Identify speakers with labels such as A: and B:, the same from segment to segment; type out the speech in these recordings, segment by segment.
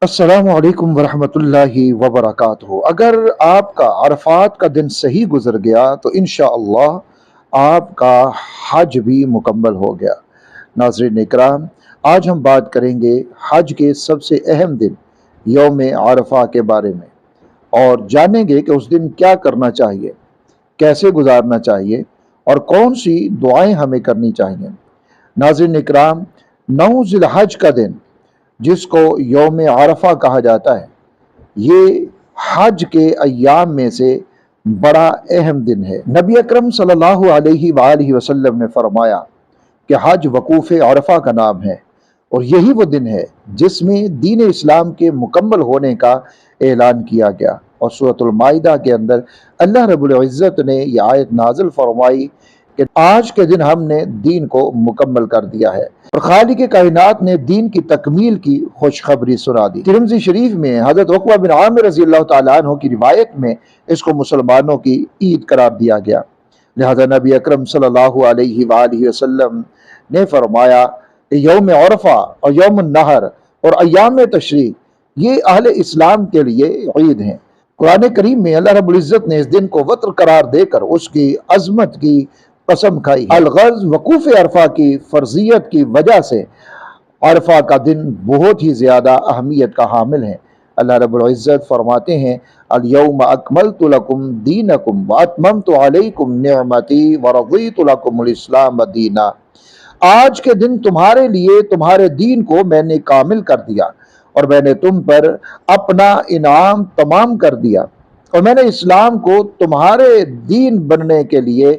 A: السلام علیکم ورحمۃ اللہ وبرکاتہ۔ اگر آپ کا عرفات کا دن صحیح گزر گیا تو انشاءاللہ آپ کا حج بھی مکمل ہو گیا۔ ناظرین اکرام، آج ہم بات کریں گے حج کے سب سے اہم دن یوم عرفہ کے بارے میں، اور جانیں گے کہ اس دن کیا کرنا چاہیے، کیسے گزارنا چاہیے اور کون سی دعائیں ہمیں کرنی چاہیے۔ ناظرین اکرام، 9 ذی الحج کا دن جس کو یوم عرفہ کہا جاتا ہے، یہ حج کے ایام میں سے بڑا اہم دن ہے۔ نبی اکرم صلی اللہ علیہ وآلہ وسلم نے فرمایا کہ حج وقوف عرفہ کا نام ہے، اور یہی وہ دن ہے جس میں دین اسلام کے مکمل ہونے کا اعلان کیا گیا۔ اور سورۃ المائدہ کے اندر اللہ رب العزت نے یہ آیت نازل فرمائی کہ آج کے دن ہم نے دین کو مکمل کر دیا ہے، اور خالق کائنات نے دین کی تکمیل کی خوشخبری سنا دی۔ ترمذی شریف میں حضرت عقبہ بن عامر رضی اللہ تعالیٰ عنہ کی روایت میں اس کو مسلمانوں کی عید قرار دیا گیا۔ لہذا نبی اکرم صلی اللہ علیہ وآلہ وسلم نے فرمایا کہ یوم عرفہ اور یوم النحر اور ایام تشریق یہ اہل اسلام کے لیے عید ہیں۔ قرآن کریم میں اللہ رب العزت نے اس دن کو وتر قرار دے کر اس کی عظمت کی قسم کھائی ہے۔ الغرض وقوف عرفہ کی فرضیت کی وجہ سے عرفہ کا دن بہت ہی زیادہ اہمیت کا حامل ہے۔ اللہ رب العزت فرماتے ہیں الیوم اکملت لکم دینکم واتممت علیکم نعمتی ورضیت لکم الاسلام دینا۔ آج کے دن تمہارے لیے تمہارے دین کو میں نے کامل کر دیا، اور میں نے تم پر اپنا انعام تمام کر دیا، اور میں نے اسلام کو تمہارے دین بننے کے لیے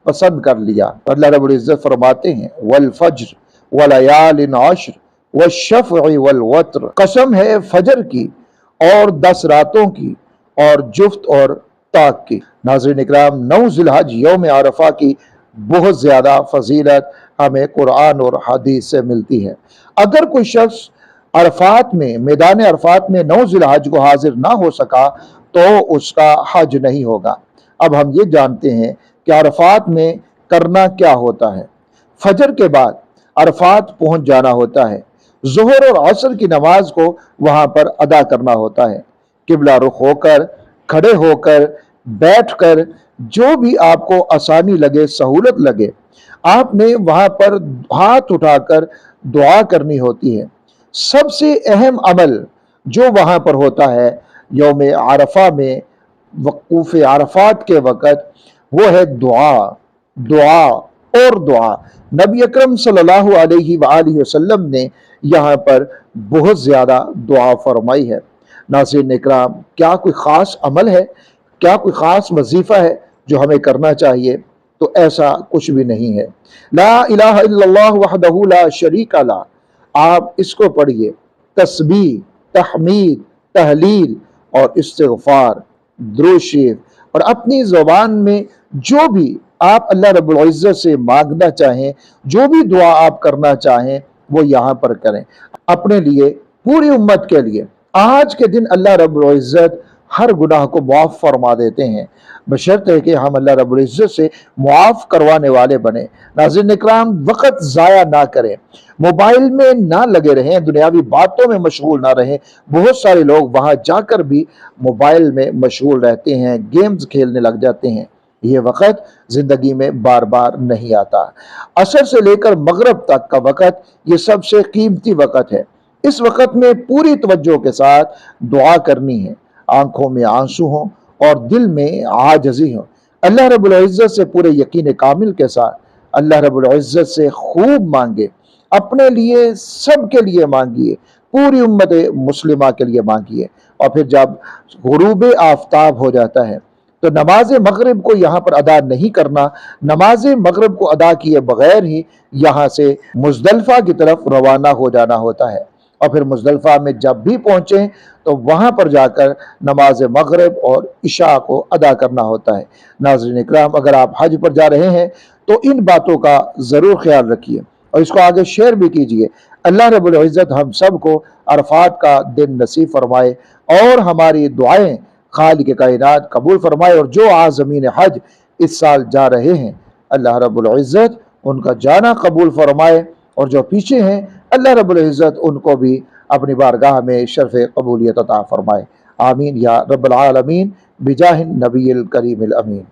A: پسند کر لیا۔ اللہ رب العزت فرماتے ہیں والفجر ولیال عشر والشفع والوتر، قسم ہے فجر کی اور 10 راتوں کی اور جفت اور طاق کی۔ ناظرین اکرام، 9 ذی الحج یوم عرفہ کی بہت زیادہ فضیلت ہمیں قرآن اور حدیث سے ملتی ہے۔ اگر کوئی شخص عرفات میں میدان عرفات میں 9 ذی الحج کو حاضر نہ ہو سکا تو اس کا حج نہیں ہوگا۔ اب ہم یہ جانتے ہیں کہ عرفات میں کرنا کیا ہوتا ہے۔ فجر کے بعد عرفات پہنچ جانا ہوتا ہے، ظہر اور عصر کی نماز کو وہاں پر ادا کرنا ہوتا ہے، قبلہ رخ ہو کر، کھڑے ہو کر، بیٹھ کر، جو بھی آپ کو آسانی لگے، سہولت لگے، آپ نے وہاں پر ہاتھ اٹھا کر دعا کرنی ہوتی ہے۔ سب سے اہم عمل جو وہاں پر ہوتا ہے یوم عرفہ میں وقوف عرفات کے وقت، وہ ہے دعا، دعا اور دعا۔ نبی اکرم صلی اللہ علیہ وآلہ وسلم نے یہاں پر بہت زیادہ دعا فرمائی ہے۔ ناظرین اکرام، کیا کوئی خاص عمل ہے، کیا کوئی خاص وظیفہ ہے جو ہمیں کرنا چاہیے؟ تو ایسا کچھ بھی نہیں ہے۔ لا الہ الا اللہ وحدہ لا شریک لہ، آپ اس کو پڑھیے، تسبیح، تحمید، تہلیل اور استغفار، درود شریف، اور اپنی زبان میں جو بھی آپ اللہ رب العزت سے مانگنا چاہیں، جو بھی دعا آپ کرنا چاہیں، وہ یہاں پر کریں، اپنے لیے، پوری امت کے لیے۔ آج کے دن اللہ رب العزت ہر گناہ کو معاف فرما دیتے ہیں، بشرط ہے کہ ہم اللہ رب العزت سے معاف کروانے والے بنیں۔ ناظرین اکرام، وقت ضائع نہ کریں، موبائل میں نہ لگے رہیں، دنیاوی باتوں میں مشغول نہ رہیں۔ بہت سارے لوگ وہاں جا کر بھی موبائل میں مشغول رہتے ہیں، گیمز کھیلنے لگ جاتے ہیں۔ یہ وقت زندگی میں بار بار نہیں آتا۔ عصر سے لے کر مغرب تک کا وقت یہ سب سے قیمتی وقت ہے۔ اس وقت میں پوری توجہ کے ساتھ دعا کرنی ہے، آنکھوں میں آنسو ہوں اور دل میں عاجزی ہو۔ اللہ رب العزت سے پورے یقین کامل کے ساتھ اللہ رب العزت سے خوب مانگے، اپنے لیے، سب کے لیے مانگیے، پوری امت مسلمہ کے لیے مانگیے۔ اور پھر جب غروب آفتاب ہو جاتا ہے تو نماز مغرب کو یہاں پر ادا نہیں کرنا، نماز مغرب کو ادا کیے بغیر ہی یہاں سے مزدلفہ کی طرف روانہ ہو جانا ہوتا ہے۔ اور پھر مزدلفہ میں جب بھی پہنچیں تو وہاں پر جا کر نماز مغرب اور عشاء کو ادا کرنا ہوتا ہے۔ ناظرین اکرام، اگر آپ حج پر جا رہے ہیں تو ان باتوں کا ضرور خیال رکھیے اور اس کو آگے شیئر بھی کیجیے۔ اللہ رب العزت ہم سب کو عرفات کا دن نصیب فرمائے اور ہماری دعائیں خالق کائنات قبول فرمائے، اور جو عازمین حج اس سال جا رہے ہیں اللہ رب العزت ان کا جانا قبول فرمائے، اور جو پیچھے ہیں اللہ رب العزت ان کو بھی اپنی بارگاہ میں شرف قبولیت عطا فرمائے، آمین یا رب العالمین بجاہ النبی الکریم الامین۔